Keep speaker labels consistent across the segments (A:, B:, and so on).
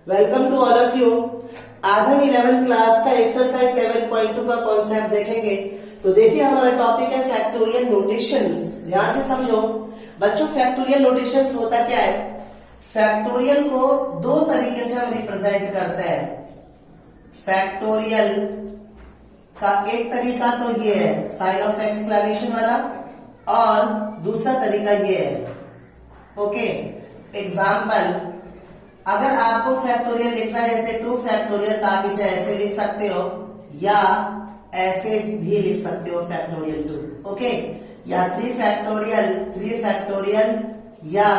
A: Welcome to all of you. आज हम 11th class का एक्सरसाइज 7.2 का कॉन्सेप्ट देखेंगे। तो देखिए हमारा टॉपिक है फैक्टोरियल नोटेशंस। ध्यान से समझो बच्चों, फैक्टोरियल नोटेशंस होता क्या है। फैक्टोरियल को दो तरीके से हम रिप्रेजेंट करते हैं। फैक्टोरियल का एक तरीका तो ये है साइन ऑफ एक्सक्लेमेशन वाला, और दूसरा तरीका ये है। ओके, एग्जाम्पल, अगर आपको फैक्टोरियल लिखना है जैसे 2 फैक्टोरियल, तो आप इसे ऐसे लिख सकते हो या ऐसे भी लिख सकते हो फैक्टोरियल 2। ओके, या 3 फैक्टोरियल या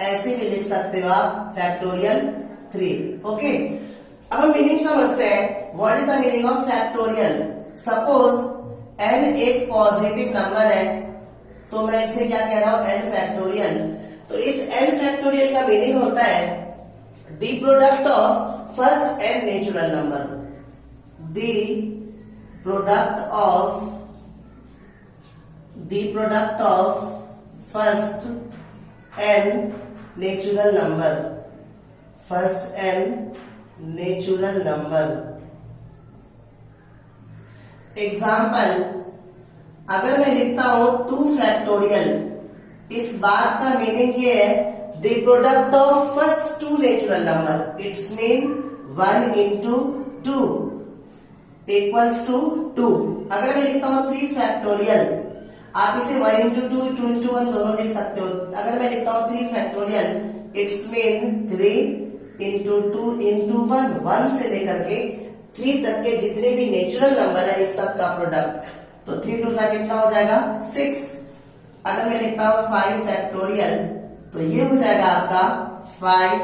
A: ऐसे भी लिख सकते हो आप फैक्टोरियल 3। ओके, अब हम मीनिंग समझते हैं। What is the meaning of factorial. Suppose n एक पॉजिटिव नंबर है, तो मैं इसे क्या कह रहा हूं, n फैक्टोरियल। तो इस n फैक्टोरियल का मीनिंग होता है the product of first n natural number. The product of first n natural number. First n natural number. Example, अगर मैं लिखता हूं 2 फैक्टोरियल, इस बात का मीनिंग ये है the product of first 2 natural number. It's mean 1 into 2 equals to 2। अगर मैं लिखता हूं 3 फैक्टोरियल, आप इसे 1 into 2 2 into 1 दोनों लिख सकते हो। अगर मैं लिखता हूं 3 factorial, it's mean 3 into 2 into 1, 1 से लेकर के 3 तक के जितने भी नेचुरल नंबर है इस सब का प्रोडक्ट। तो 3 2 सा कितना हो जाएगा 6। अगर मैं लिखता हूं 5 फैक्टोरियल, तो ये हो जाएगा आपका 5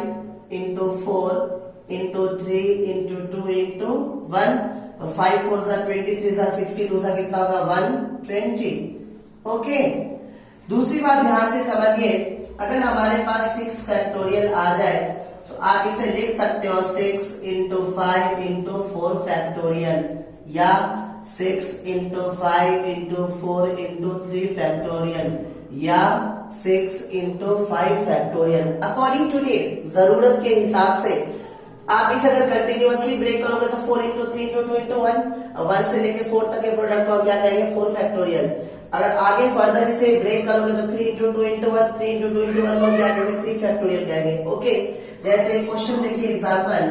A: into 4 into 3 into 2 into 1। और 5 4 सा 23 सा 62 सा कितना होगा 120। ओके, दूसरी बात ध्यान से समझिए, अगर हमारे पास 6 फैक्टोरियल आ जाए तो आप इसे लिख सकते हो 6 into 5 into 4 फैक्टोरियल, या 6 into 5 into 4 into 3 फैक्टोरियल, या 6 into 5 factorial. According to need, जरूरत के हिसाब से आप इसे अगर कंटिन्यूअसली ब्रेक करोगे तो 4 into 3 into 2 into 1, 1 से लेके 4 तक के प्रोडक्ट को हम क्या कहेंगे 4 फैक्टोरियल। अगर आगे फर्दर इसे ब्रेक करोगे तो 3 into 2 into 1, 3 into 2 into 1 को क्या कहेंगे 3 फैक्टोरियल कहेंगे। ओके, जैसे क्वेश्चन देखिए, एग्जांपल,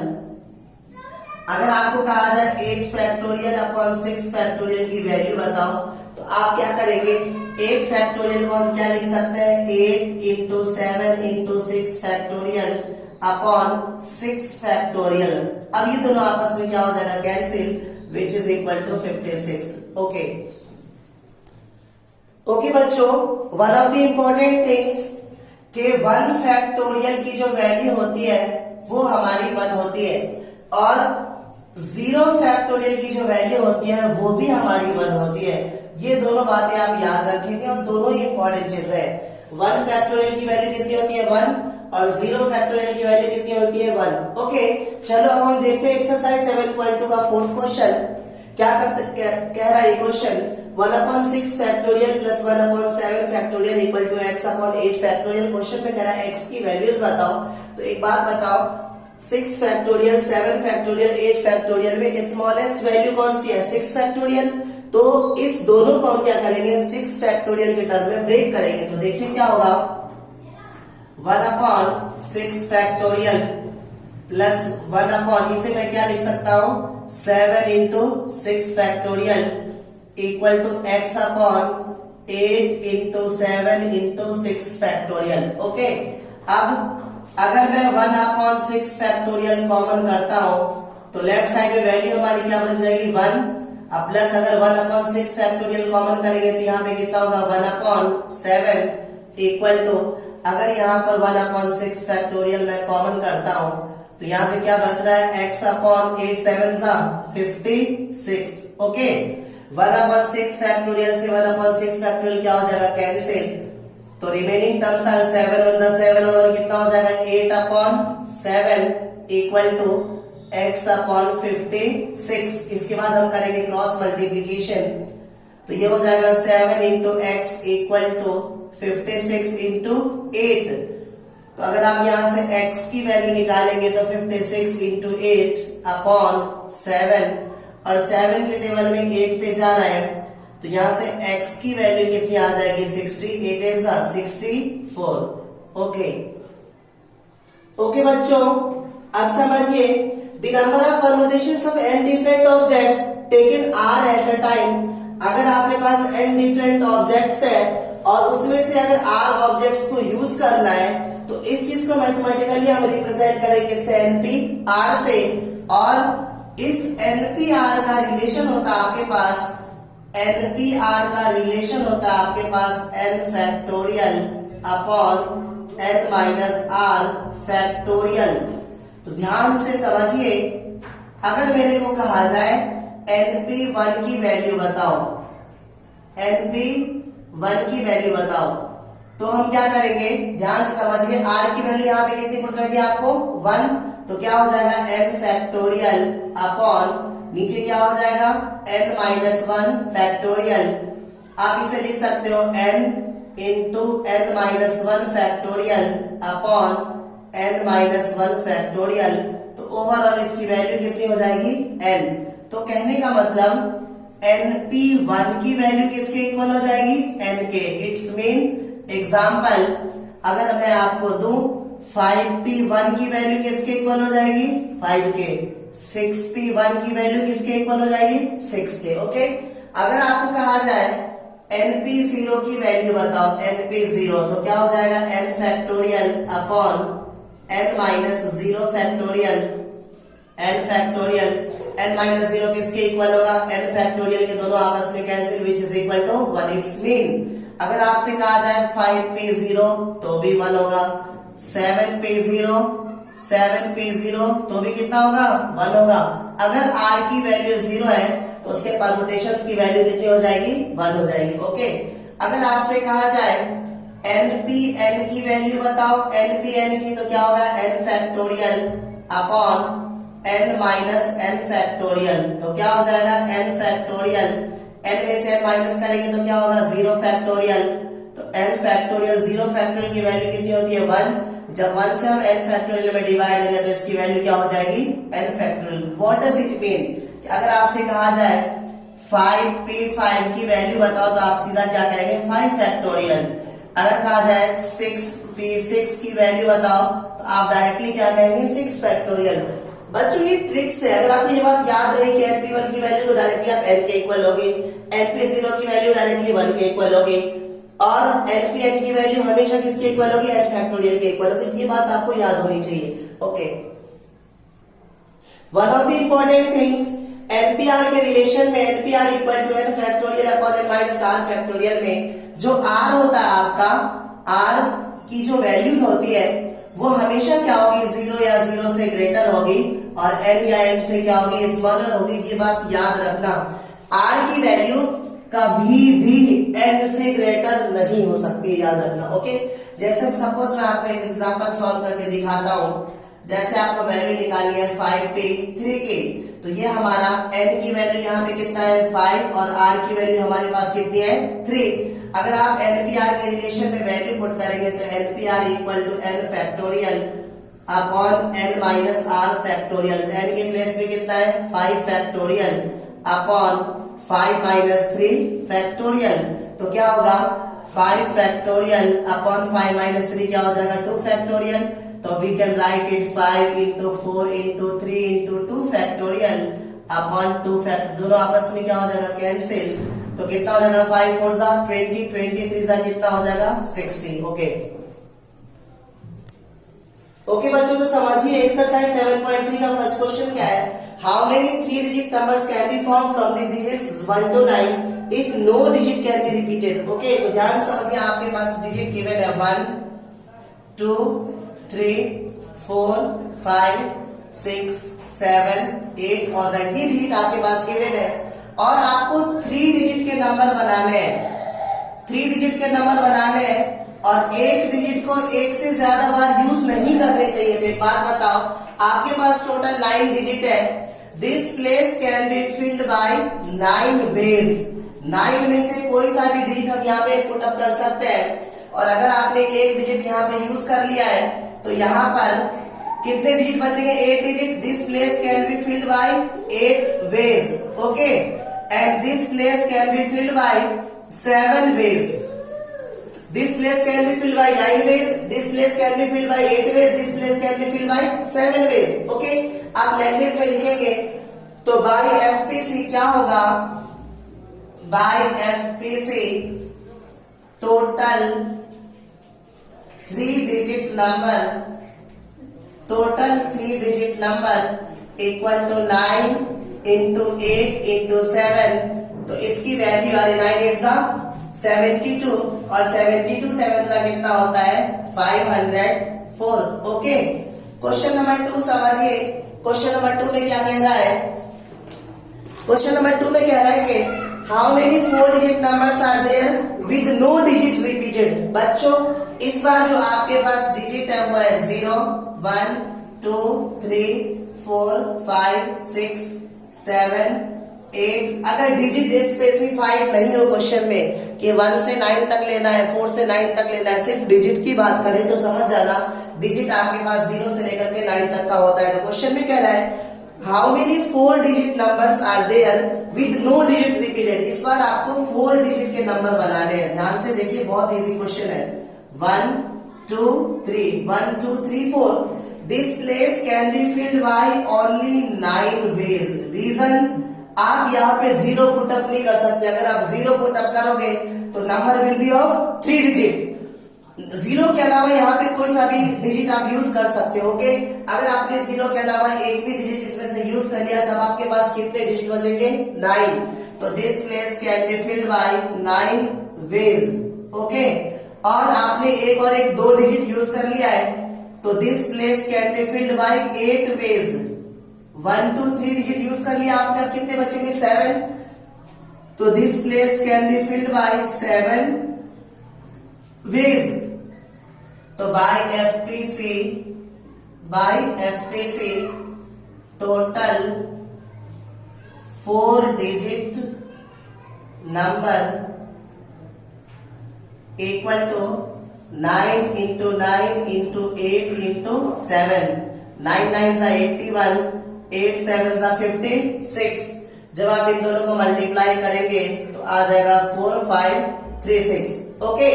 A: अगर आपको कहा जाए 8 फैक्टोरियल अपॉन 6 फैक्टोरियल की वैल्यू बताओ, तो आप क्या करेंगे, 8 फैक्टोरियल को हम क्या लिख सकते हैं 8 into 7 into 6 factorial upon 6 factorial. अब ये दोनों आपस में क्या हो जाएगा cancel, which is equal to 56। Okay okay बच्चों, one of the important things कि 1 फैक्टोरियल की जो वैल्यू होती है वो हमारी 1 होती है, और 0 फैक्टोरियल की जो वैल्यू होती है वो भी हमारी 1 होती है। ये दोनों बातें आप याद रखेंगे और दोनों ही इंपॉर्टेंट चीज है। 1 फैक्टोरियल की वैल्यू कितनी होती है 1, और 0 फैक्टोरियल की वैल्यू कितनी होती है 1। ओके, चलो अब हम देखते हैं एक्सरसाइज 7.2 का 4th क्वेश्चन। क्या कह रहा है question, 1/6 factorial plus 1/7 factorial equal to x upon 8 factorial. Question में कह रहा है x की वैल्यूज बताओ। तो एक बात बताओ, 6 फैक्टोरियल 7 फैक्टोरियल 8 फैक्टोरियल में स्मॉलेस्ट वैल्यू कौन सी है 6 फैक्टोरियल। तो इस दोनों को हम क्या करेंगे 6 फैक्टोरियल के टर्म में ब्रेक करेंगे। तो देखिए क्या होगा, 1/6 फैक्टोरियल प्लस 1 अपॉन, इसे मैं क्या लिख सकता हूं 7 into 6 factorial equal to x upon 8 into 7 into 6 factorial. Okay, अब अगर मैं 1/6 फैक्टोरियल कॉमन करता हूं तो लेफ्ट साइड में वैल्यू हमारी क्या बन जाएगी 1। अब प्लस अगर 1/6 फैक्टोरियल कॉमन करेंगे तो यहाँ पे कितना होगा 1/7 इक्वल टू, अगर यहाँ पर 1/6 फैक्टोरियल मैं कॉमन करता हूं तो यहाँ पे क्या बच रहा है x अपॉन 8 7 सा 56। ओके, 1/6 फैक्टोरियल से 1/6 फैक्टोरियल क्या हो जाएगा कैंसिल, तो remaining terms are 7 on the 7 और कितना हो जाएगा 8/7 इक्वल टू x अपॉन 56। इसके बाद हम करेंगे क्रॉस मल्टीप्लीकेशन, तो ये हो जाएगा 7 into x equal to 56 into 8। तो अगर आप यहाँ से x की वैल्यू निकालेंगे तो 56 इंटू 8 अपॉन 7, और 7 के टेबल में 8 पे जा रहा है, तो यहाँ से x की वैल्यू कितनी आ जाएगी 60, 8 8 64। ओके ओके बच्चों, अब समझिए the number of permutations of n different objects taken r eight a time. अगर आपके पास n डिफरेंट ऑब्जेक्ट्स है और उसमें से अगर r ऑब्जेक्ट्स को यूज करना है तो इस चीज को मैथमेटिकली हम रिप्रेजेंट करेंगे npr से, और इस npr का रिलेशन होता है आपके पास, npr का रिलेशन होता है आपके पास n factorial upon n minus r factorial. तो ध्यान से समझिए, अगर मेरे को कहा जाए np1 की वैल्यू बताओ, np1 की वैल्यू बताओ, तो हम क्या करेंगे, ध्यान से समझिए, r की वैल्यू यहाँ पे कितनी पुट करनी है आपको 1, तो क्या हो जाएगा n फैक्टोरियल अपॉन नीचे क्या हो जाएगा n माइनस 1 फैक्टोरियल। आप इसे लिख सकते हो n into n minus 1 factorial upon n minus 1 factorial. तो ओवरऑल इसकी वैल्यू कितनी हो जाएगी n। तो कहने का मतलब np1 की वैल्यू किसके इक्वल हो जाएगी n के। इट्स मीन एग्जाम्पल, अगर मैं आपको दूं 5p1 की वैल्यू किसके इक्वल हो जाएगी 5 के, 6p1 की वैल्यू किसके इक्वल हो जाएगी 6 के। ओके, अगर आपको कहा जाए np0 की वैल्यू बताओ, np0, तो क्या हो जाएगा n factorial upon n minus 0 factorial, n factorial, n minus 0 किसके इक्वल होगा n फैक्टोरियल के दोनों आपस में cancel, which is equal to 1। It's mean अगर आपसे कहा जाए 5p0 तो भी 1 होगा, 7p0 तो भी कितना होगा 1 होगा। अगर r की वैल्यू 0 है तो उसके परम्यूटेशंस की वैल्यू कितनी हो जाएगी 1 हो जाएगी। ओके, अगर आपसे कहा जाए npn की वैल्यू बताओ, npn की, तो क्या होगा n factorial upon n minus n factorial. तो क्या हो जाएगा n फैक्टोरियल, n में से n माइनस करेंगे तो क्या होगा 0 फैक्टोरियल। तो n फैक्टोरियल 0 फैक्टोरियल की वैल्यू कितनी होती है 1। जब 1 से हम n फैक्टोरियल में डिवाइड करेंगे तो इसकी वैल्यू क्या हो जाएगी n factorial. What does it mean, अगर आपसे कहा जाए 5p5 की वैल्यू बताओ तो आप सीधा क्या कहेंगे 5 फैक्टोरियल। अगर कहा जाए 6p6 की वैल्यू बताओ तो आप डायरेक्टली क्या कहेंगे 6 फैक्टोरियल। बच्चों ये ट्रिक्स है, अगर आपको ये बात याद रही कि np1 की वैल्यू तो डायरेक्टली आप n के इक्वल होगी, np0 की वैल्यू डायरेक्टली 1 के इक्वल होगी, और npn की वैल्यू हमेशा किसके इक्वल होगी n फैक्टोरियल के इक्वल होगी। ये बात आपको याद होनी चाहिए। Okay, one of the important things, npr के रिलेशन में npr equal to n factorial upon n minus r factorial में जो r होता है आपका, r की जो वैल्यूज होती है वो हमेशा क्या होगी 0 या 0 से ग्रेटर होगी, और n या n से क्या होगी स्मॉलर होगी। ये बात याद रखना, r की वैल्यू कभी भी n से ग्रेटर नहीं हो सकती, याद रखना। ओके, जैसे सपोज मैं आपको एक एग्जांपल सॉल्व करके दिखाता हूं। जैसे आपको वैल्यू निकालनी है 5p3 की, तो ये हमारा n की वैल्यू यहाँ पे कितना है 5 और r की वैल्यू हमारे पास कितनी है 3। अगर आप npr के रिलेशन में वैल्यू पुट करेंगे तो npr equal to n factorial upon n minus r factorial. n के प्लेस में कितना है 5 फैक्टोरियल अपॉन 5 माइनस 3 फैक्टोरियल। तो क्या होगा 5 फैक्टोरियल अपॉन 5 माइनस 3 क्या हो जाएगा 2 फैक्टोरियल। तो we can write it 5 into 4 into 3 into 2 factorial upon 2 fact, दोनों आपस में क्या हो जाएगा कैंसिल। तो कितना हो जाएगा 5 4 जा 20, 23 जा कितना हो जाएगा 60। ओके ओके बच्चों, तो समझिए एक्सरसाइज 7.3 का फर्स्ट क्वेश्चन क्या है, how many 3 digit numbers can be form from the digits 1 to 9 if no digit can be repeated. Okay, तो ध्यान समझिए, आपके पास डिजिट गिवन है 1 2 3 4 5 6 7 8 और 9, ये डिजिट आपके पास गिवन है, और आपको 3 डिजिट के नंबर बनाने हैं, 3 डिजिट के नंबर बनाने हैं, और एक डिजिट को एक से ज्यादा बार यूज नहीं करने चाहिए। तो एक बात बताओ, आपके पास टोटल 9 डिजिट है, this place can be filled by 9 ways. 9 में से कोई सा भी डिजिट हम यहाँ पे पुट अप कर सकते हैं, और अगर आपने एक डिजिट यहाँ पे यूज कर लिया है तो यहाँ पर कितने डिजिट बचेंगे? 8 digit. This place can be filled by 8 ways. Okay, and this place can be filled by 7 ways. This place can be filled by 9 ways. This place can be filled by 8 ways. This place can be filled by 7 ways. Okay? आप language में लिखेंगे तो by FPC क्या होगा? By FPC total 3 digit number equal to 9 into 8 into 7. तो इसकी value आ रही 9 8 सा 72 और 72 7 सा कितना होता है? 504. ओके, क्वेश्चन नंबर 2 समझिए. क्वेश्चन नंबर 2 में क्या कह रहा है? क्वेश्चन नंबर 2 में कह रहा है कि how many 4 digit numbers are there with no digit repeated. बच्चों, इस बार जो आपके पास डिजिट है वो है 0 1 2 3 4 5 6 7 8. अगर डिजिट स्पेसिफाइड नहीं हो क्वेश्चन में कि 1 से 9 तक लेना है, 4 से 9 तक लेना है, सिर्फ डिजिट की बात करें तो समझ जाना डिजिट आपके पास 0 से लेकर के 9 तक का होता है. तो क्वेश्चन में कह रहा है how many 4 digit numbers are there with no digit repeated. इस बार आपको 4 डिजिट के नंबर बनाने हैं. ध्यान से देखिए, बहुत इजी क्वेश्चन है. 1 2 3 1 2 3 4. This place can be filled by only 9 ways. Reason, आप यहाँ पे 0 पुटअप नहीं कर सकते. अगर आप 0 पुटअप करोगे तो number will be of 3 digit. 0 के अलावा यहाँ पे कोई सा भी डिजिट आप यूज कर सकते हो. ओके, अगर आपने 0 के अलावा एक भी डिजिट इसमें से यूज कर लिया तब आपके पास कितने डिजिट बचेंगे? 9. तो this place can be filled by 9 ways. Okay, और आपने एक और एक 2 डिजिट यूज कर लिया है तो this place can be filled by 8 ways. 1 2 3 digit use कर लिया आपने, अब कितने बचेंगे? 7. तो this place can be filled by 7 ways. तो by FPC total 4 digit number equal to 9 into 9 into 8 into 7. 9 9 सा 81, 8 7 सा 56. जब आप इन दोनों को मल्टीप्लाई करेंगे तो आ जाएगा 4536. ओके,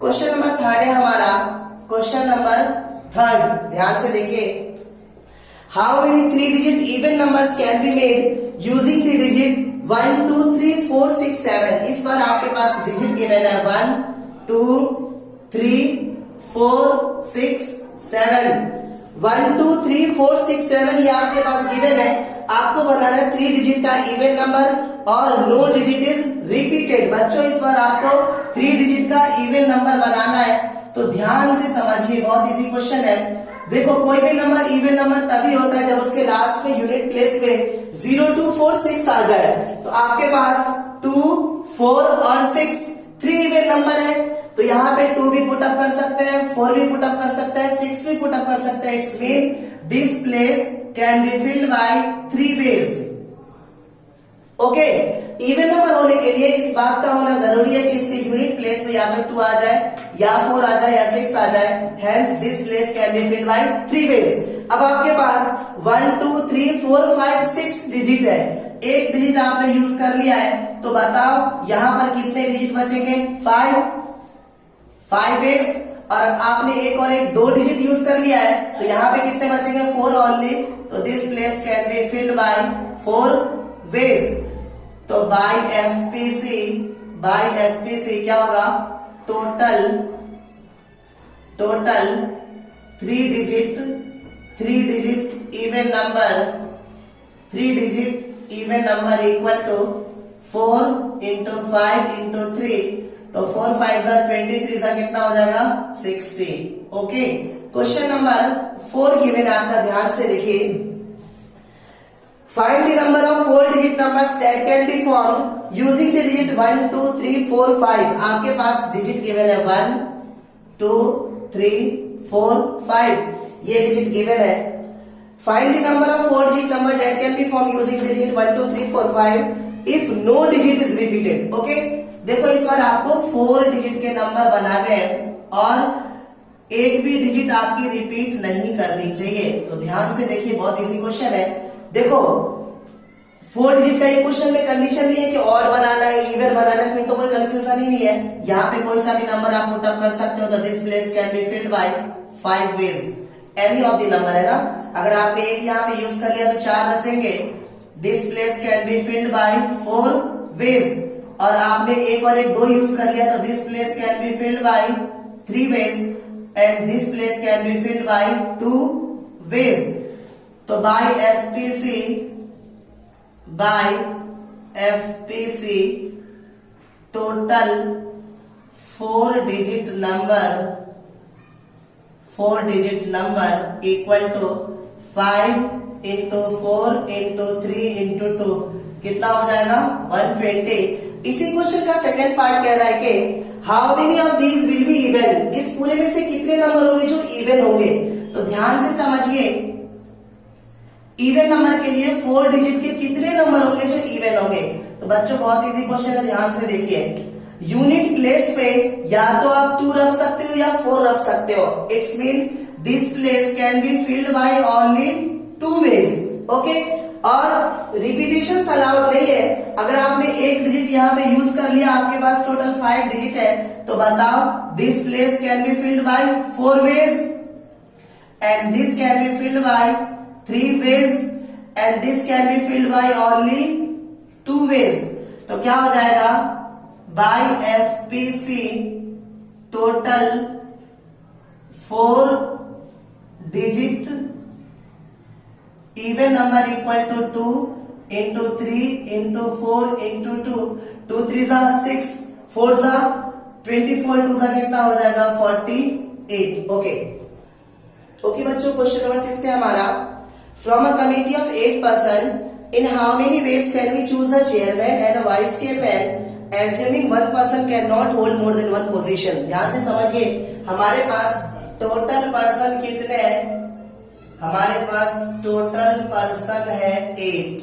A: क्वेश्चन नंबर 3 है हमारा. क्वेश्चन नंबर 3, ध्यान से देखिए. How many 3 digit even numbers can be made using the digit 1 2 3 4 6 7. इस बार आपके पास डिजिट गिवन है 1 2 3 4 6 7. 1 2 3 4 6 7 ये आपके पास गिवन है. आपको बनाना है 3 डिजिट का इवन नंबर और नो डिजिट इज रिपीटेड. बच्चों, इस बार आपको 3 डिजिट का इवन नंबर बनाना है तो ध्यान से समझिए, बहुत इजी क्वेश्चन है. देखो, कोई भी नंबर इवन नंबर तभी होता है जब उसके लास्ट में यूनिट प्लेस पे 0 2 4 6 आ जाए. तो आपके पास 2 4 और 6 3 इवन नंबर है तो यहाँ पे 2 भी पुटअप कर सकते हैं, 4 भी पुटअप कर सकते हैं, 6 भी पुटअप कर सकते हैं. It's mean this place can be filled by 3 ways. Okay, even number होने के लिए इस बात का होना जरूरी है कि इसके यूनिट प्लेस में या तो 2 आ जाए या 4 आ जाए या 6 आ जाए. Hence this place can be filled by 3 ways. अब आपके पास 1 2 3 4 5 6 डिजिट है. एक डिजिट आपने यूज कर लिया है तो बताओ यहाँ पर कितने डिजिट बचेंगे? 5 वेज. और आपने एक और एक 2 डिजिट यूज कर लिया है तो यहाँ पे कितने बचेंगे? 4 ओनली. तो this place can be filled by 4 ways. तो बाय एफपीसी क्या होगा? Total 3 digit even number equal to 4 into 5 into 3. तो 4 5 सा 23 सा कितना हो जाएगा? 60. ओके, क्वेश्चन नंबर 4 गिवन आपका, ध्यान से देखिए. Find the number of 4 digit numbers that can be formed using the digit 1 2 3 4 5. आपके पास डिजिट गिवन है 1 2 3 4 5. ये डिजिट गिवन है. Find the number of 4 digit number that can be formed using the digit 1 2 3 4 5 if no digit is repeated. Okay, देखो इस बार आपको 4 digit के number बनाने हैं और एक भी डिजिट आपकी रिपीट नहीं करनी चाहिए। तो ध्यान से देखिए, बहुत इजी क्वेश्चन है। देखो 4 डिजिट का ये क्वेश्चन में कंडीशन नहीं है कि ऑड बनाना है, इवन बनाना है, फिर तो कोई कंफ्यूजन ही नहीं है। यहाँ पे कोई सा भी नंबर आप पुट अप कर सकते हो। तो this place can be filled by 5 ways, any of the number, है ना। अगर आपने एक यहाँ पे यूज कर लिया तो 4 बचेंगे। This place can be filled by 4 ways, और आपने एक और एक 2 यूज कर लिया तो this place can be filled by 3 ways, and this place can be filled by 2 ways. तो by FPC total 4 digit number equal to 5 into 4 into 3 into 2 कितना हो जाएगा 120। इसी क्वेश्चन का सेकंड पार्ट कह रहा है कि how many of these will be even, इस पूरे में से कितने नंबर होंगे जो इवन होंगे। तो ध्यान से समझिए, इवन नंबर के लिए 4 डिजिट के कितने नंबर होंगे जो इवन होंगे। तो बच्चों बहुत इजी क्वेश्चन है, ध्यान से देखिए। यूनिट प्लेस पे या तो आप 2 रख सकते हो या 4 रख सकते हो। It's mean this place can be filled by only 2 ways, okay. और रिपीटेशन अलाउड नहीं है। अगर आपने एक डिजिट यहाँ पे यूज कर लिया, आपके पास टोटल 5 डिजिट है, तो बताओ this place can be filled by 4 ways, and this can be filled by 3 ways, and this can be filled by only 2 ways। तो क्या हो जाएगा by FPC total 4 digit even number equal to 2 into 3 into 4 into 2, 2 3s are 6, 4s are 24, 2s are कितना हो जाएगा 48। Okay बच्चों, question number 5 है हमारा। From a committee of 8 person, in how many ways can we choose a chairman and a vice chairman, assuming one person cannot hold more than one position? ध्यान से समझिए, हमारे पास टोटल पर्सन कितने हैं? हमारे पास टोटल पर्सन है 8।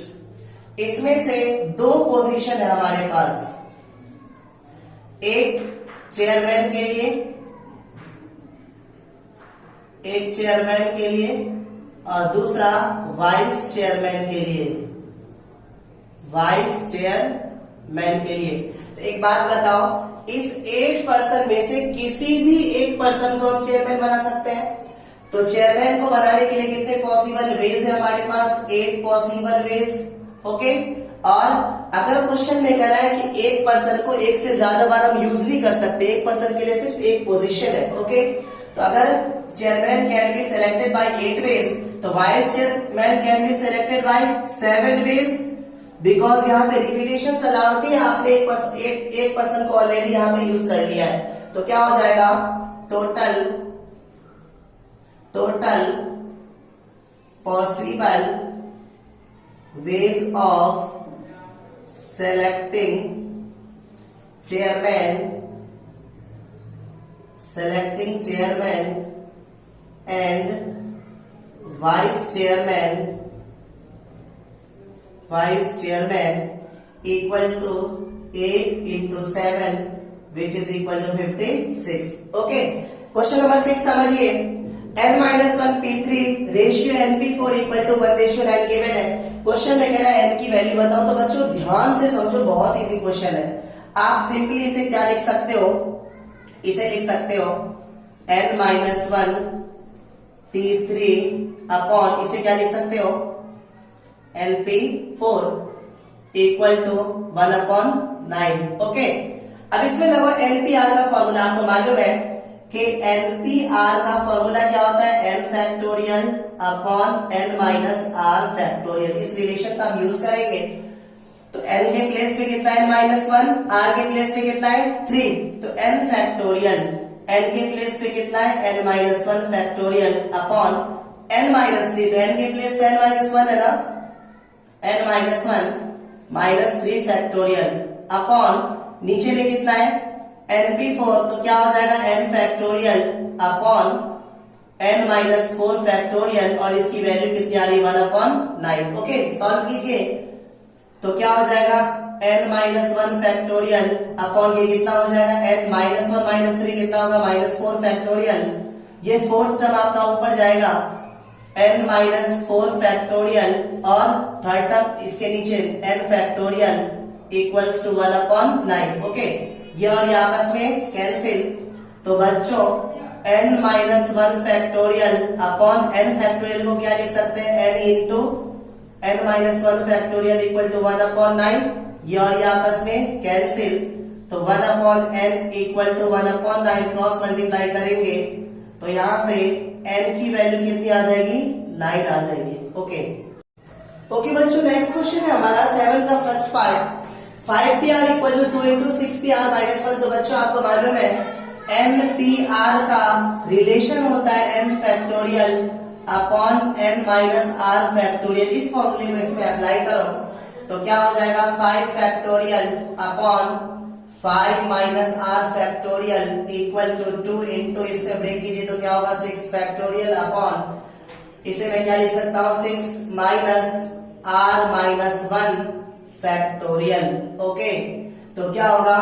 A: इसमें से 2 पोजीशन है हमारे पास, एक चेयरमैन के लिए, और दूसरा वाइस चेयरमैन के लिए। तो एक बात बताओ, इस 8 पर्सन में से किसी भी एक पर्सन को हम चेयरमैन बना सकते हैं। तो चेयरमैन को बनाने के लिए कितने पॉसिबल वेज है हमारे पास? 8 पॉसिबल वेज, ओके। और अगर क्वेश्चन में कह रहा है कि एक पर्सन को एक से ज्यादा बार हम यूज नहीं कर सकते, एक पर्सन के लिए सिर्फ एक पोजीशन है, ओके। तो अगर chairman can be selected by 8 ways, तो vice chairman can be selected by 7 ways, because यहाँ पे रिपीटेशन अलाउड नहीं है। आपने एक पर्सन को ऑलरेडी यहाँ पे यूज कर लिया है। तो क्या हो जाएगा total possible ways of selecting chairman and vice chairman equal to 8 into 7 which is equal to 56। Okay, question number 6 समझिए। n-1 P3 ratio np4 equal to 1:9 given है। क्वेश्चन में कह रहा है n की वैल्यू बताओ। तो बच्चों ध्यान से समझो, बहुत इजी क्वेश्चन है। आप सिंपली इसे क्या लिख सकते हो? इसे लिख सकते हो n-1 P3 अपॉन, इसे क्या लिख सकते हो np4 इक्वल टू 1/9। ओके, अब इसमें लगो npr का फॉर्मूला आपको मालूम है कि npr का फॉर्मूला क्या होता है? n factorial upon n minus r factorial. इस रिलेशन का हम यूज करेंगे। तो n के प्लेस पे कितना है n-1, r के प्लेस पे कितना है 3, तो n फैक्टोरियल, n के प्लेस पे कितना है n-1 फैक्टोरियल अपॉन n-3, तो n के प्लेस पे n-1 है ना, n-1 माइनस 3 फैक्टोरियल अपॉन नीचे में कितना है np4, तो क्या हो जाएगा n factorial upon n-4 factorial, और इसकी वैल्यू कितनी आ रही है 1/9। ओके, सॉल्व कीजिए। तो क्या हो जाएगा n-1 फैक्टोरियल अपॉन ये कितना हो जाएगा n-1 -3 कितना होगा -4 फैक्टोरियल। ये फोर्थ टर्म आपका ऊपर जाएगा n माइनस 4 फैक्टोरियल और थर्ड टर्म इसके नीचे n factorial equals to 1/9। Okay, ये और ये आपस में कैंसिल, तो बच्चों n minus 1 factorial upon n factorial को क्या लिख सकते हैं, n into n minus 1 factorial equal to 1/9। ये और ये आपस में कैंसिल, तो 1/n equal to 1/9 cross multiply करेंगे तो यहां से n की वैल्यू कितनी आ जाएगी, 9 आ जाएगी। ओके बच्चों, नेक्स्ट क्वेश्चन है हमारा 7 का first part, 5pr equal to 2 into 6pr minus 1। तो बच्चों आपको मालूम है npr का रिलेशन होता है n factorial upon n minus r factorial. इस फॉर्मूले को इसमें अप्लाई करो तो क्या हो जाएगा, 5 factorial upon 5 minus r factorial equal to 2 into, इसमें ब्रेक कीजिए तो क्या होगा 6 फैक्टोरियल अपॉन, इसे मैं क्या लिख सकता हूँ 6 minus r minus 1 factorial. Okay, तो क्या होगा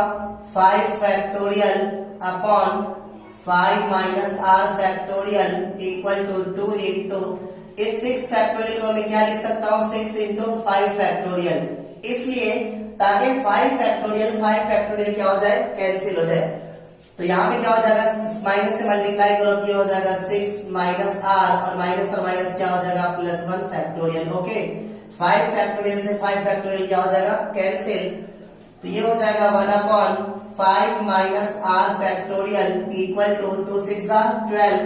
A: 5 factorial upon 5 minus r factorial equal to 2 into, इस 6 फैक्टोरियल को मैं क्या लिख सकता हूँ 6 इंटू 5 फैक्टोरियल, इसलिए ताकि 5 फैक्टोरियल क्या हो जाए, कैंसिल हो जाए। तो यहाँ पे क्या हो जाएगा, माइनस से मल्टीप्लाई करो तो ये हो जाएगा 6 माइनस r और माइनस क्या हो जाएगा प्लस 1 फैक्टोरियल। ओके, 5 फैक्टोरियल से 5 फैक्टोरियल क्या हो जाएगा, कैंसिल, तो ये हो जाएगा 1/5 minus r factorial equal to 2 6 12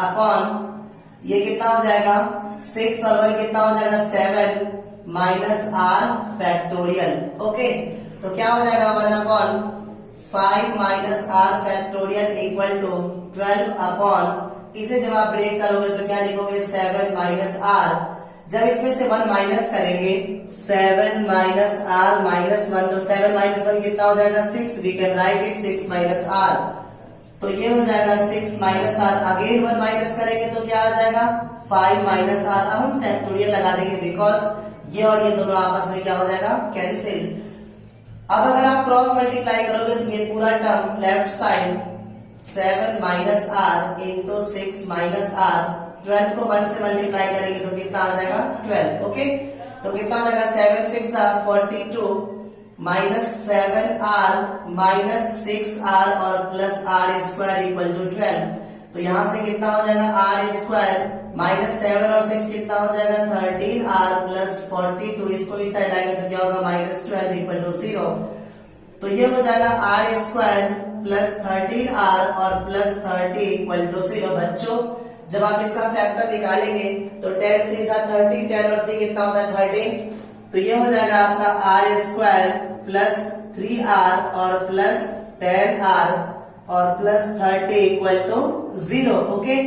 A: upon, ये कितना हो जाएगा 6 और 1 कितना हो जाएगा 7 माइनस r फैक्टोरियल। ओके, तो क्या हो जाएगा 1/5 minus r factorial equal to 12 upon, इसे जब आप ब्रेक करोगे तो क्या लिखोगे 7 माइनस r, जब इसमें से 1 माइनस करेंगे 7 माइनस r माइनस 1, तो 7 माइनस 1 कितना हो जाएगा 6, we can write it 6 minus r, तो ये हो जाएगा 6 माइनस r, अगेन 1 माइनस करेंगे तो क्या आ जाएगा 5 माइनस r। अब हम फैक्टोरियल लगा देंगे बिकॉज ये और ये दोनों आपस में क्या हो जाएगा, कैंसिल। अब अगर आप क्रॉस मल्टीप्लाई करोगे तो ये पूरा term left side 7 minus r into 6 minus r, 12 को 1 से मल्टीप्लाई करेंगे तो कितना आ जाएगा 12। ओके, तो कितना हो जाएगा 7 6 42 माइनस 7r माइनस 6r और plus r square equal to 12, तो यहां से कितना हो जाएगा r स्क्वायर माइनस 7 और 6 कितना हो जाएगा 13r प्लस 42, इसको इस साइड आएंगे तो क्या होगा माइनस 12 इक्वल टू 0, तो ये हो जाएगा r स्क्वायर प्लस 13r और प्लस 30 इक्वल टू 0। बच्चों जब आप इसका फैक्टर निकालेंगे तो 10 3 30, 10 और 3 कितना होता है 13, तो ये हो जाएगा आपका r स्क्वायर प्लस 3r और प्लस 10r और प्लस 30 इक्वल टू 0। ओके,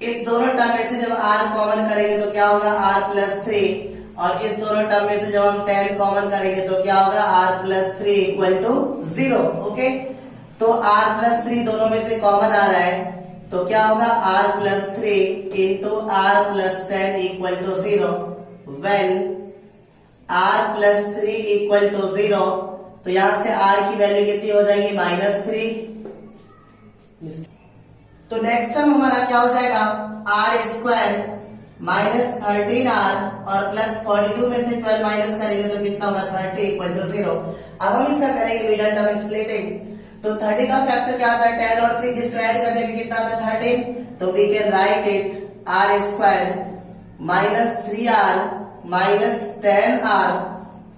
A: इस दोनों टर्म में से जब r कॉमन करेंगे तो क्या होगा r प्लस 3 और इस दोनों टर्म में से जब हम 10 कॉमन करेंगे तो क्या होगा r plus 3 equal to 0। Okay, तो r प्लस 3 दोनों में से कॉमन आ रहा है तो क्या होगा r plus 3 into r plus 10 equal to 0, when r plus 3 equal to 0, तो यहां से r की वैल्यू कितनी हो जाएगी -3। तो नेक्स्ट टर्म हमारा क्या हो जाएगा r स्क्वायर माइनस 13r और प्लस 42 में से 12 माइनस करेंगे तो कितना होगा 30 इक्वल टू 0। अब हम इसका करेंगे मिडल टर्म स्प्लिटिंग, तो 30 का फैक्टर क्या आता है 10 और 3, जिसको ऐड करने पे कितना आता है 13, तो we can write it r square minus 3r minus 10r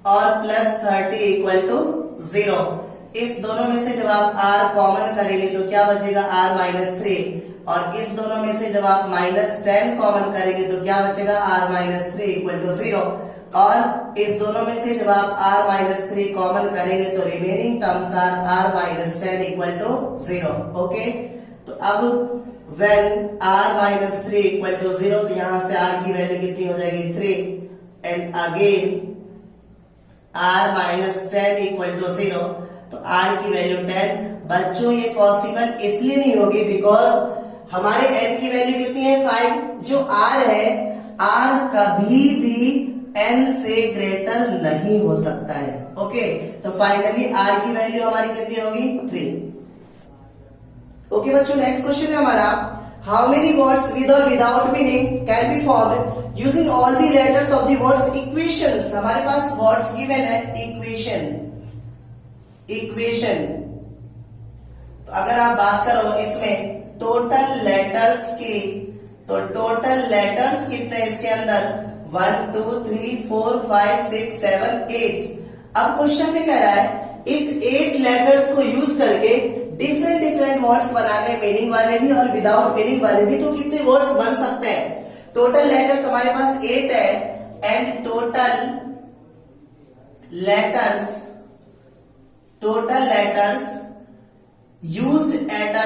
A: और प्लस 30 इक्वल टू 0। इस दोनों में से जब आप r कॉमन करेंगे तो क्या बचेगा r माइनस 3 और इस दोनों में से जब आप माइनस 10 कॉमन करेंगे तो क्या बचेगा r माइनस 3 इक्वल टू 0, और इस दोनों में से जब आप r माइनस 3 कॉमन करेंगे तो remaining terms are r minus 10 equal to 0। Okay, तो अब when r minus 3 equal to 0, तो यहां से r की वैल्यू कितनी हो जाएगी 3 and again r minus 10 equal to 0, तो r की वैल्यू 10। बच्चों ये पॉसिबल इसलिए नहीं होगी बिकॉज हमारे n की वैल्यू कितनी है 5, जो r है r कभी भी n से ग्रेटर नहीं हो सकता है। ओके, तो फाइनली r की वैल्यू हमारी कितनी होगी 3। ओके बच्चों, नेक्स्ट क्वेश्चन है हमारा, हाउ मेनी वर्ड्स विद और without meaning can be formed using all the letters of the words equations. हमारे पास वर्ड्स गिवन है इक्वेशन। तो अगर आप बात करो इसमें टोटल लेटर्स की, तो टोटल लेटर्स कितने इसके अंदर 1 2 3 4 5 6 7 8। अब क्वेश्चन में कह रहा है इस 8 लेटर्स को यूज करके डिफरेंट डिफरेंट वर्ड्स बनाने, मीनिंग वाले भी और विदाउट मीनिंग वाले भी, तो कितने वर्ड्स बन सकते हैं। टोटल लेटर्स हमारे पास 8 है and total letters used at a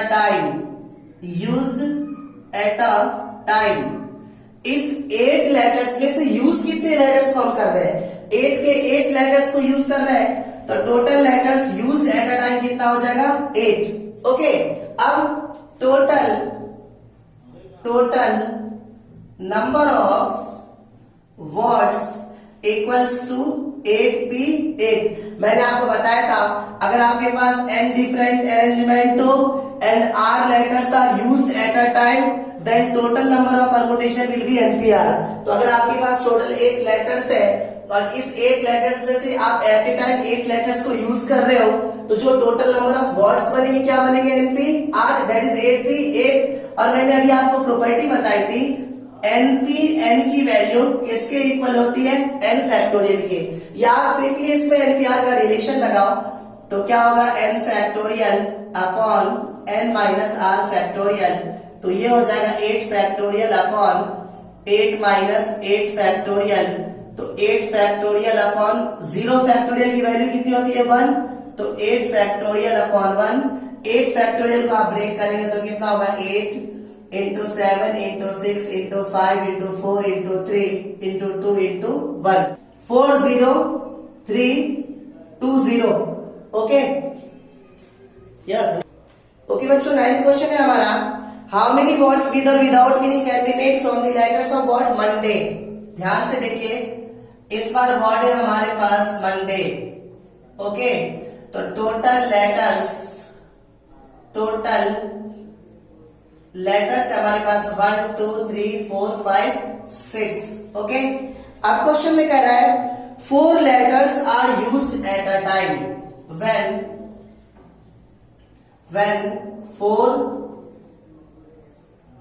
A: time, इस 8 लेटर्स में से यूज कितने लेटर्स को हम कर रहे हैं, 8 के 8 लेटर्स को यूज कर रहे हैं, तो total letters used at a time कितना हो जाएगा 8। ओके, अब total number of words equals to 8p8। मैंने आपको बताया था अगर आपके पास n डिफरेंट अरेंजमेंट हो and r letters are used at a time, then total number of permutation will be npr। तो अगर आपके पास टोटल 8 लेटर्स है और इस 8 लेटर्स में से आप एट ए टाइम 8 लेटर्स को यूज कर रहे हो, तो जो टोटल नंबर ऑफ वर्ड्स बनेंगे क्या बनेंगे, npr, दैट इज 8p8। और मैंने अभी आपको प्रॉपर्टी बताई थी np n की वैल्यू किसके इक्वल होती है, n फैक्टोरियल के, या आप सिंपली इसमें npr का रिलेशन लगाओ तो क्या होगा n factorial upon n minus r factorial. तो ये हो जाएगा 8 फैक्टोरियल अपॉन 8 माइनस 8 फैक्टोरियल। तो 8 फैक्टोरियल अपॉन 0 फैक्टोरियल की वैल्यू कितनी होती है 1, तो 8 फैक्टोरियल अपॉन 1। 8 फैक्टोरियल को आप ब्रेक करेंगे तो कितना होगा 8 into 7 into 6 into 5 into 4 into 3 into 2 into 1, 4 0 3 2 0। Okay okay बच्चों, 9th क्वेश्चन है हमारा, हाउ मेनी वर्ड्स विद और without meaning can be made from the letters of word Monday. ध्यान से देखिए, इस बार वर्ड है हमारे पास मंडे। ओके, तो टोटल लेटर्स हमारे पास 1 2 3 4 5 6। ओके, अब क्वेश्चन में कह रहा है 4 letters are used at a time when 4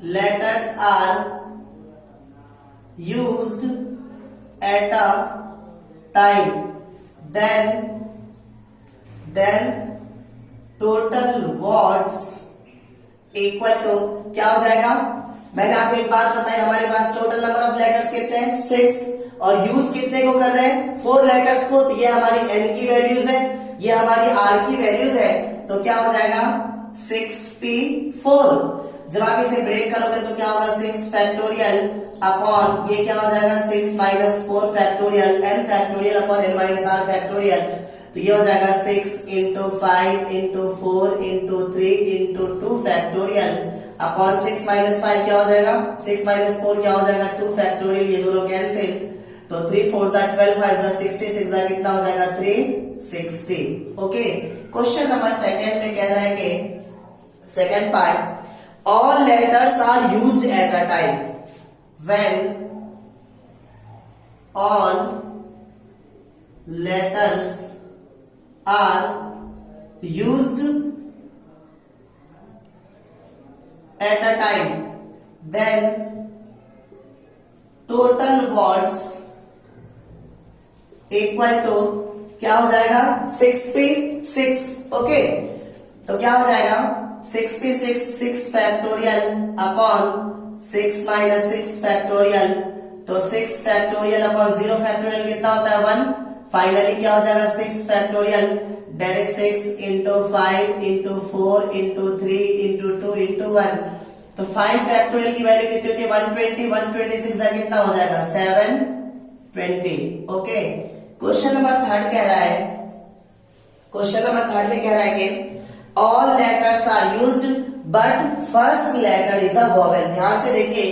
A: letters are used at a time, then total words equal to क्या हो जाएगा। मैंने आपको एक बात बताई, हमारे पास टोटल नंबर ऑफ लेटर्स कितने हैं 6 और यूज कितने को कर रहे हैं 4 लेटर्स को। तो ये हमारी n की वैल्यूज है, ये हमारी r की वैल्यूज है, तो क्या हो जाएगा 6p4। जब आप इसे ब्रेक करोगे तो क्या होगा 6 फैक्टोरियल अपॉन ये क्या हो जाएगा 6 minus 4 factorial n factorial upon n minus r factorial. तो ये हो जाएगा 6 into 5 into 4 into 3 into 2 factorial upon 6 minus 5 क्या हो जाएगा 6 माइनस 4 क्या हो जाएगा 2 फैक्टोरियल, ये दोनों कैंसिल, तो 3 4 जा 12 5 जा 66 जा कितना हो जाएगा 360। ओके, क्वेश्चन नंबर सेकंड में कह रहा है कि second part, all letters are used at a time when all letters are used at a time, then total words equal to क्या हो जाएगा 6p6। ओके, तो क्या हो जाएगा 6p6 6 factorial upon 6 minus 6 factorial, तो 6 फैक्टोरियल अपॉन 0 फैक्टोरियल कितना होता है 1। फाइनली क्या हो जाएगा 6 factorial, that is 6 into 5 into 4 into 3 into 2 into 1। तो 5 फैक्टोरियल की वैल्यू कितनी होती है 120, 126 का कितना हो जाएगा 720। ओके, क्वेश्चन नंबर थर्ड कह रहा है, क्वेश्चन नंबर थर्ड में कह रहा है कि all letters are used but first letter is a vowel. ध्यान से देखिए,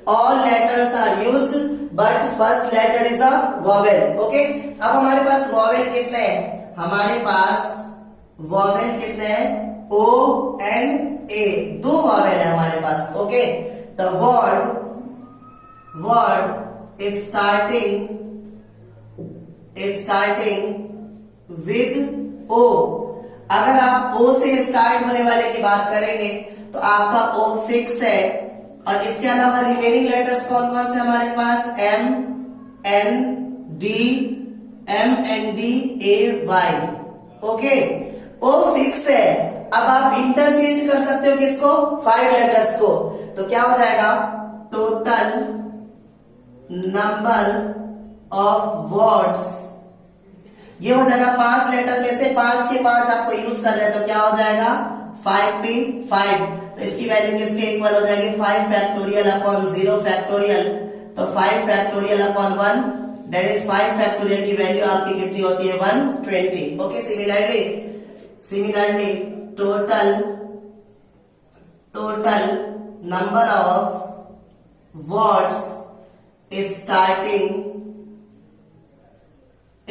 A: all letters are used but first letter is a vowel. Okay, अब हमारे पास वोवेल कितने हैं, हमारे पास वोवेल कितने हैं O and A, दो वॉवेल है हमारे पास. Okay, the word is starting with O. अगर आप O से स्टार्ट होने वाले की बात करेंगे तो आपका O फिक्स है, और इसके अलावा रिमेनिंग लेटर्स कौन कौन से हमारे पास? M N D, A Y. Okay, O fix है. अब आप इंटरचेंज कर सकते हो किसको? 5 लेटर्स को. तो क्या हो जाएगा? टोटल नंबर ऑफ वर्ड्स, ये हो जाएगा 5 लेटर में से 5 के 5 आपको यूज कर रहे हैं, तो क्या हो जाएगा? 5p5. तो इसकी वैल्यू किसके इक्वल हो जाएगी? 5 फैक्टोरियल अपॉन 0 फैक्टोरियल. तो 5 factorial upon 1, that is 5 factorial की वैल्यू आपकी कितनी होती है? 120. Okay, similarly total number of words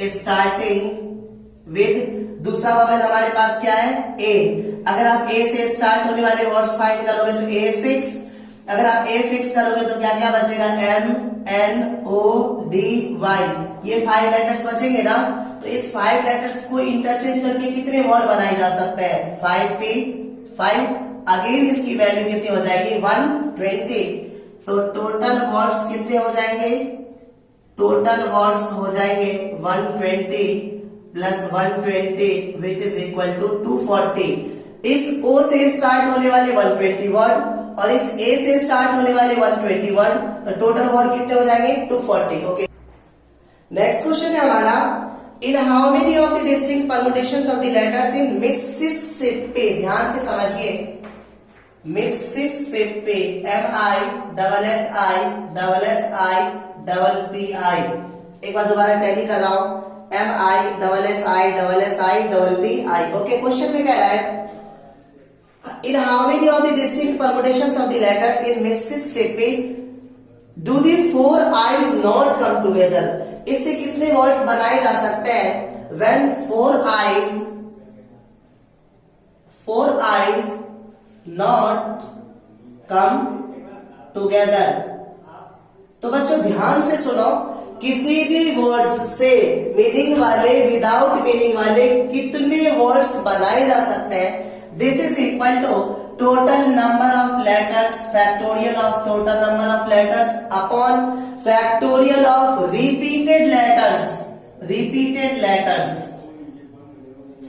A: starting with, दूसरा वॉवेल हमारे पास क्या है? A. अगर आप A से स्टार्ट होने वाले वर्ड्स फाइंड करोगे तो A फिक्स. अगर आप A फिक्स करोगे तो क्या क्या बचेगा? M N O D Y. ये 5 लेटर्स बचेंगे ना. तो इस 5 लेटर्स को इंटरचेंज करके कितने वर्ड बनाए जा सकते हैं? 5p5. अगेन इसकी वैल्यू कितनी हो जाएगी? 120. तो टोटल वर्ड्स कितने हो जाएंगे? टोटल वर्ड्स हो जाएंगे 120 plus 120 which is equal to 240. इस O से स्टार्ट होने वाले 120 वर्ड और इस A से स्टार्ट होने वाले 120 वर्ड, तो टोटल वर्ड कितने हो जाएंगे? 240. ओके, नेक्स्ट क्वेश्चन है हमारा, in how many of the distinct permutations of the letters in Mississippi. ध्यान से समझिए, मिसिसिपी, MISSI एक बार दोबारा टैली कर रहा हूं, MISSI. ओके, क्वेश्चन में कह रहा है, in how many of the distinct permutations of the letters in Mississippi do the 4 eyes not come together. इससे कितने वर्ड्स बनाए जा सकते हैं? When 4 eyes not come together. तो बच्चों ध्यान से सुनो, किसी भी वर्ड्स से मीनिंग वाले, विदाउट मीनिंग वाले कितने वर्ड्स बनाए जा सकते हैं? This is equal to total number of letters, factorial of total number of letters upon factorial of repeated letters.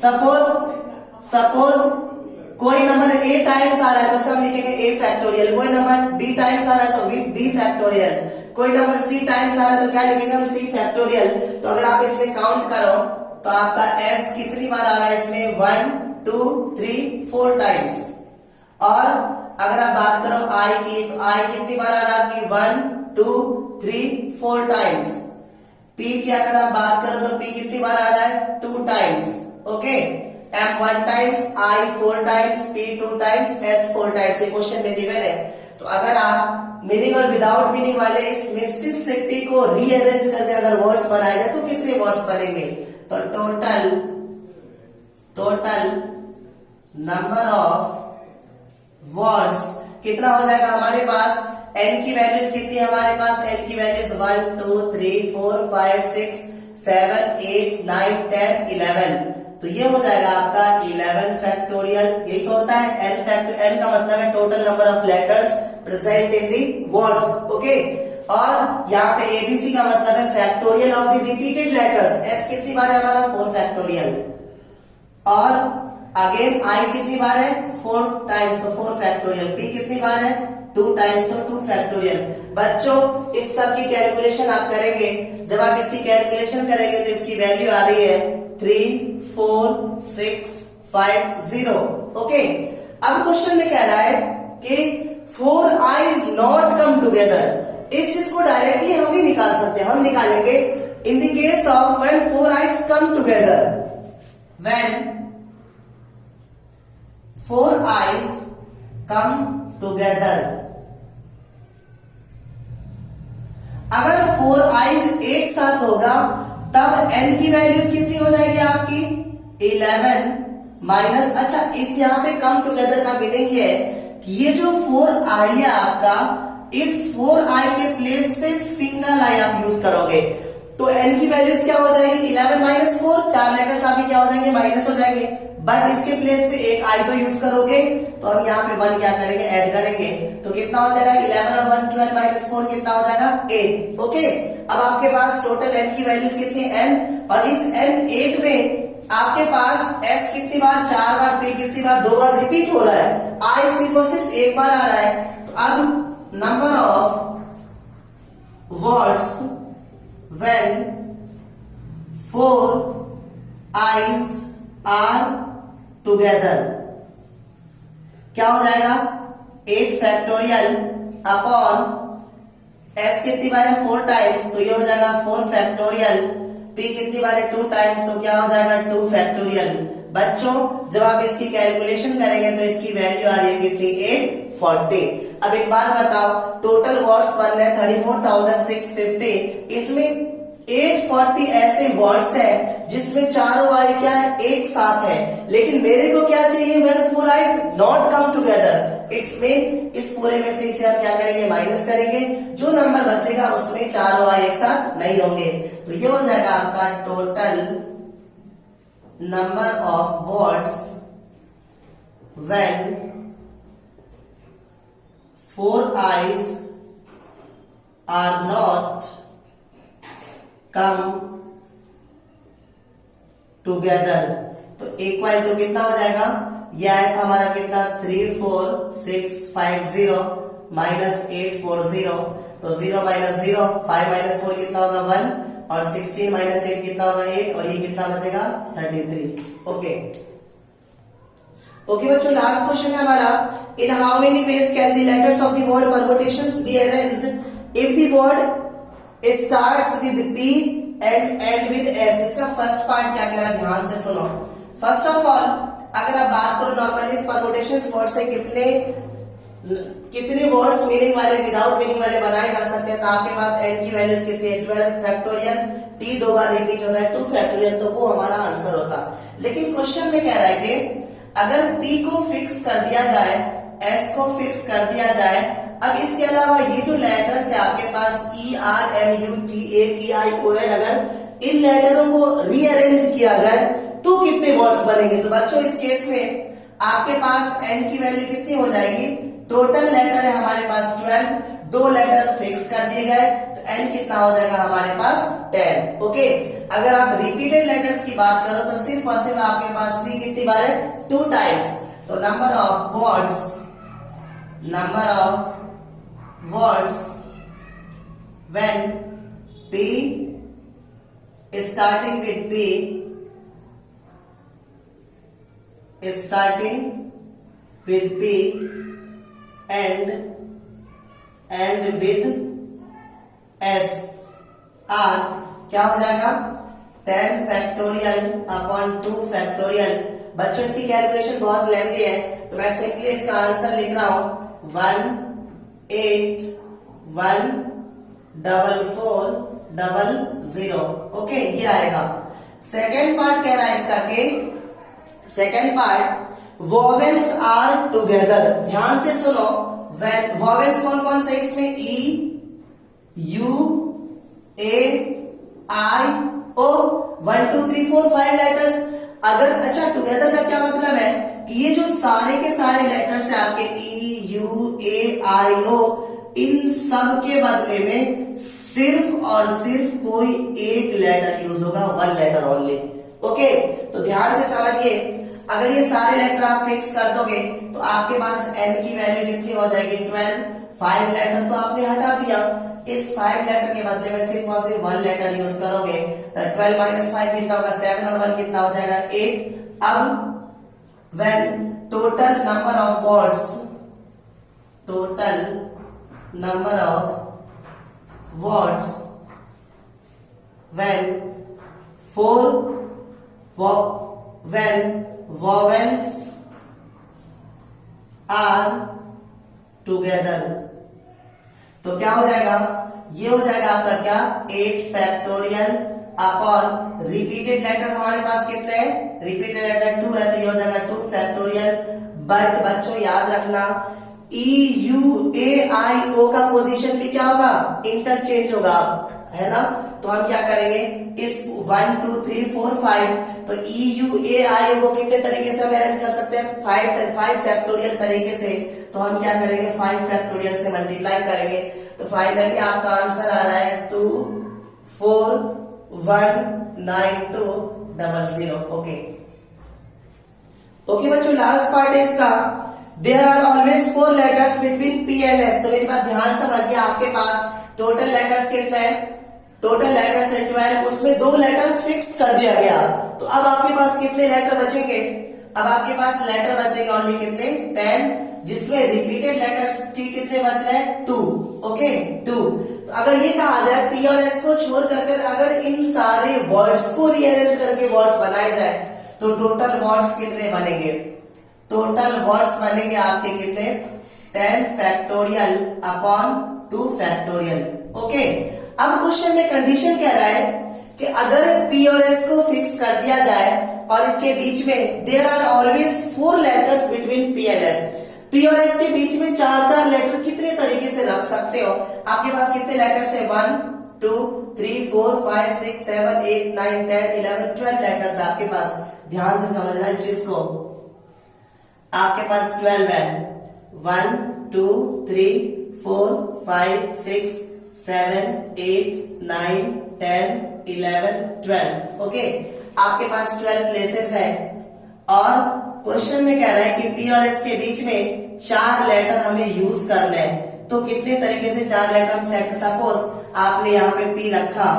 A: Suppose कोई नंबर A टाइम्स आ रहा है तो हम लिखेंगे A फैक्टोरियल. कोई नंबर B टाइम्स आ रहा है तो B फैक्टोरियल. कोई नंबर C टाइम्स आ रहा है तो क्या लिखेंगे हम? C factorial. तो अगर आप इसमें काउंट करो तो आपका S कितनी बार आ रहा है इसमें? 1 2 3 4 टाइम्स. और अगर आप बात करो I की, तो I कितनी बार आ रहा है आपकी? 1 2 3 4 टाइम्स. P की अगर आप बात करो तो P कितनी बार आ रहा है? 2 times. Okay, M 1 times, I 4 times, P 2 times, S 4 times. ये क्वेश्चन में गिवन है. तो अगर आप मीनिंग और विदाउट मीनिंग वाले इस मिसिसिपी को रीअरेंज करके अगर वर्ड्स बनाए जाए तो कितने वर्ड्स बनेंगे? तो टोटल नंबर ऑफ वर्ड्स कितना हो जाएगा हमारे पास? N की वैल्यूज कितनी है हमारे पास? N की वैल्यूज 1 2 3 4 5 6 7 8 9 10 11. तो ये हो जाएगा आपका 11 फैक्टोरियल. यही तो होता है N का मतलब है total number of letters present in the words. Okay, और यहाँ पे ABC का मतलब है factorial of the repeated letters. S कितनी बार है हमारा? 4 फैक्टोरियल. और अगेन I कितनी बार है? 4 टाइम्स, तो 4 फैक्टोरियल. P कितनी बार है? 2 टाइम्स, तो 2 फैक्टोरियल. बच्चों इस सब की कैलकुलेशन आप करेंगे. जब आप इसकी कैलकुलेशन करेंगे तो इसकी वैल्यू आ रही है 3 4 6 5 0. ओके, अब क्वेश्चन में कह रहा है कि 4 eyes नॉट कम टुगेदर. इस चीज को डायरेक्टली हम नहीं निकाल सकते. हम निकालेंगे in the case of when 4 eyes come together. When 4 eyes come together, अगर 4 eyes एक साथ होगा तब N की वैल्यूज कितनी हो जाएगी आपकी? 11 माइनस, अच्छा इस यहाँ पे कम टुगेदर का मीनिंग ये है कि ये जो 4i है आपका, इस 4i के प्लेस पे सिंगल i आप यूज करोगे तो n की वैल्यूज क्या हो जाएगी, 11 माइनस 4, 4 लेटर्स आपके क्या हो जाएंगे, माइनस हो जाएंगे। बट इसके प्लेस पे एक i तो यूज करोगे तो हम यहाँ पे 1 क्या करेंगे, ऐड करेंगे, तो कितना हो जाएगा 11 और 1 12 माइनस 4 कितना हो जाएगा 8। ओके, अब आपके पास टोटल n की वैल्यूज कितनी है n, और इस n 8 में आपके पास s कितनी बार, 4 बार, p कितनी बार, 2 बार रिपीट हो रहा है, i सिर्फ और सिर्फ एक बार आ रहा है। तो अब number of words when 4 i's are together क्या हो जाएगा, 8 फैक्टोरियल अपॉन s कितनी बार है 4 टाइम्स, तो ये हो जाएगा 4 फैक्टोरियल, p कितनी बार है 2 टाइम्स, तो क्या हो जाएगा 2 फैक्टोरियल। बच्चों जब आप इसकी कैलकुलेशन करेंगे तो इसकी वैल्यू आ रही है कितनी, 840। अब एक बात बताओ, टोटल वर्ड्स बन रहे हैं 34,650, इसमें 840 ऐसे वर्ड्स हैं जिसमें चारों आई क्या है, एक साथ है, लेकिन मेरे को क्या चाहिए, when 4 i's not come together, it's mean इस पूरे में से इसे हम क्या करेंगे, माइनस करेंगे, जो नंबर बचेगा उसमें चारों आई एक साथ नहीं होंगे, तो ये हो जाएगा आपका total number of words when 4 i's are not come together, तो इक्वल टू कितना हो जाएगा, यह आया था हमारा कितना 34650 माइनस 840, तो 0 माइनस 0, 5 माइनस 4 कितना होगा 1, और 16 माइनस 8 कितना होगा 8, और ये कितना बचेगा 33। ओके ओके बच्चों, लास्ट क्वेश्चन है हमारा, in how many ways can the letters of the word permutations be arranged if the word starts with p and end with s। इसका फर्स्ट पार्ट क्या कह रहा है, ध्यान से सुनो। फर्स्ट ऑफ ऑल अगर आप बात करो नॉर्मली इस परमुटेशंस वर्ड से कितने वर्ड्स मीनिंग वाले, विदाउट मीनिंग वाले बनाए जा सकते हैं, तो आपके पास n की वैल्यूज कितनी है 12 फैक्टोरियल, t 2 बार रिपीट हो रहा है 2 फैक्टोरियल, तो वो हमारा आंसर होता। लेकिन क्वेश्चन में कह रहा है कि अगर p को फिक्स कर दिया जाए, s को फिक्स कर दिया जाए, अब इसके अलावा ये जो लेटर्स है आपके पास E R M U T A T I O N, अगर इन लेटरों को रीअरेंज किया जाए तो कितने वर्ड्स बनेंगे, तो बच्चों इस केस में आपके पास n की वैल्यू कितनी हो जाएगी, टोटल लेटर है हमारे पास 12, 2 लेटर फिक्स कर दिए गए, तो n कितना हो जाएगा हमारे पास 10। ओके, अगर आप रिपीटेड लेटर्स की बात करो तो सिर्फ और सिर्फ आपके पास t कितनी बार है 2 टाइम्स, तो number of words when p starting with p and with s are क्या हो जाएगा 10 फैक्टोरियल अपॉन 2 फैक्टोरियल। बच्चों इसकी कैलकुलेशन बहुत लेंथी है तो मैं सिंपली इसका आंसर लिख रहा हूं 1814400। ओके, ये आएगा। सेकेंड पार्ट कह रहा है इसका कि second part vowels are together. ध्यान से सुनो, वोवेल्स कौन कौन से इसमें E U A I O 1 2 3 4 5 letters. अगर अच्छा टुगेदर का क्या मतलब है कि ये जो सारे के सारे लेटर्स है आपके ई यू ए आई ओ, इन सब के बदले में सिर्फ और सिर्फ कोई एक लेटर यूज होगा, 1 लेटर ओनली। ओके, तो ध्यान से समझिए, अगर ये सारे लेटर आप फिक्स कर दोगे तो आपके पास n की वैल्यू कितनी हो जाएगी 12। 5 लेटर तो आपने हटा दिया, इस 5 लेटर के बदले में सिर्फ और सिर्फ 1 लेटर यूज करोगे, तो 12 माइनस 5 कितना होगा 7 और 1 कितना हो जाएगा 8। अब when total number of words when vowels are together, तो क्या हो जाएगा ये हो जाएगा आपका क्या 8 फैक्टोरियल अपॉन रिपीटेड लेटर हमारे पास कितने हैं, रिपीटेड लेटर 2 है तो ये हो जाएगा 2 फैक्टोरियल। बट बच्चों याद रखना EUAIO का पोजीशन भी क्या होगा, इंटरचेंज होगा, है ना। तो हम क्या करेंगे इस 1 2 3 4 5 तो EUAIO को कितने तरीके से हम अरेंज कर सकते हैं, 5 फैक्टोरियल तरीके से। तो हम क्या करेंगे 5 फैक्टोरियल से मल्टीप्लाई करेंगे तो फाइनली आपका आंसर आ रहा है 2 4 1 9 2 0 0। ओके ओके बच्चों, लास्ट पार्ट है इसका, there are always 4 letters between P and S। तो मेरी बात ध्यान समझिए, आपके पास टोटल लेटर्स कितने हैं, टोटल लेटर्स है 12, उसमें 2 लेटर फिक्स कर दिया गया। तो अब आपके पास कितने लेटर बचेंगे, अब आपके पास लेटर बचेंगे ओनली कितने 10, जिसमें रिपीटेड लेटर्स कितने बच रहे हैं 2। ओके 2। तो अगर ये कहा जाए P और S को छोड़ कर अगर इन सारे वर्ड्स को रीअरेंज करके वर्ड्स बनाए जाए तो टोटल वर्ड्स कितने बनेंगे, टोटल वर्ड्स बनेंगे आपके कितने 10 फैक्टोरियल अपॉन 2 फैक्टोरियल। ओके अब क्वेश्चन में कंडीशन कह रहा है कि अगर P और S को फिक्स कर दिया जाए और इसके बीच में there are always 4 letters between P and S, P और S के बीच में 4 लेटर कितने तरीके से रख सकते हो, आपके पास कितने लेटर्स है 1 2 3 4 5 6 7 8 9 10 11 12 लेटर्स आपके पास। ध्यान से समझना इस चीज को, आपके पास 12 है 1 2 3 4 5 6 7 8 9 10 11 12। ओके आपके पास 12 प्लेसेस है और क्वेश्चन में कह रहा है कि P और S के बीच में 4 लेटर हमें यूज करने हैं। तो कितने तरीके से 4 लेटर हम सेट, सपोज आपने यहाँ पे P रखा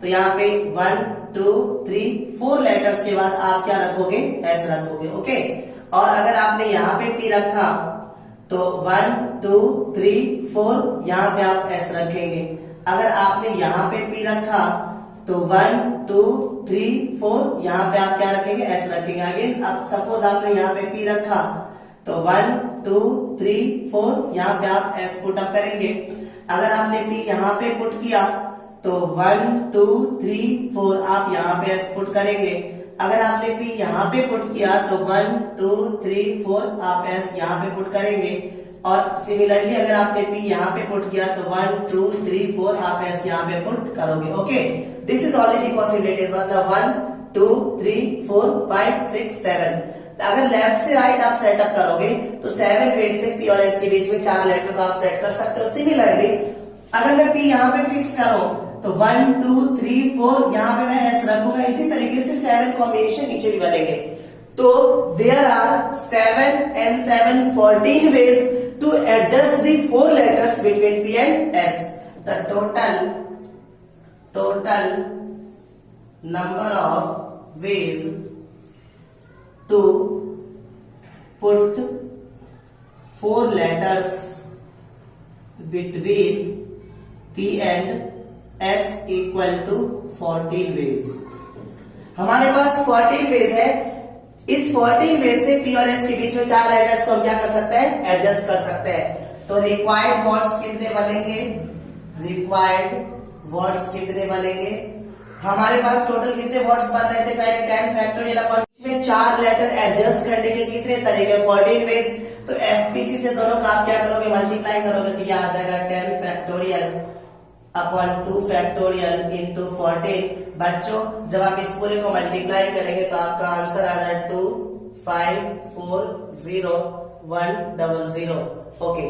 A: तो यहाँ पे 1 2 3 4 लेटर्स के बाद आप क्या रखोगे S रखोगे। ओके और अगर आपने यहाँ पे P रखा तो 1 2 3 4 यहाँ पे आप S रखेंगे। अगर आपने यहाँ पे P रखा तो 1 2 3 4 यहाँ पे आप क्या रखेंगे S रखेंगे। अगेन अब सपोज आपने यहाँ पे P रखा तो 1 2 3 4 यहाँ पे आप S पुट अप करेंगे। अगर आपने P यहाँ पे पुट किया तो 1 2 3 4 आप यहाँ पे S पुट करेंगे। अगर आपने P यहाँ पे पुट किया तो 1 2 3 4 आप S यहाँ पे पुट करेंगे। और सिमिलरली अगर आपने P यहाँ पे पुट किया तो 1 2 3 4 आप S यहाँ पे पुट करोगे। Okay this is already possibilities, मतलब 1 2 3 4 5 6 7। अगर लेफ्ट से राइट आप सेटअप करोगे तो 7 वेज से P और S के बीच में 4 लेटर को आप सेट कर सकते हो। सिमिलरली अगर मैं P यहाँ पे फिक्स करूं तो 1 2 3 4 यहाँ पे मैं S रखूंगा। इसी तरीके से 7 कॉम्बिनेशन नीचे भी बनेंगे। तो there are 7 and 7 14 ways to adjust the 4 letters between P and S. The total number of ways to put 4 letters between P and S equal to 14 ways। हमारे पास 14 वेज है। इस 14 वेज से P और S के बीच में 4 letters को हम क्या कर सकते हैं, एडजस्ट कर सकते हैं। तो रिक्वायर्ड वर्ड्स कितने बनेंगे, रिक्वायर्ड वर्ड्स कितने बनेंगे, हमारे पास टोटल कितने वर्ड्स बन रहे थे पहले 10 फैक्टोरियल अपॉन में 4 लेटर एडजस्ट करने के कितने तरीके 14 वेज। तो FPC से दोनों का आप क्या करोगे, मल्टीप्लाई करोगे तो यह आ जाएगा 10 फैक्टोरियल अपॉन 2 फैक्टोरियल इंटू 14। बच्चों जब आप इस पूरे को मल्टीप्लाई करेंगे तो आपका आंसर आ रहा है 2 5 4 0 1 0 0। ओके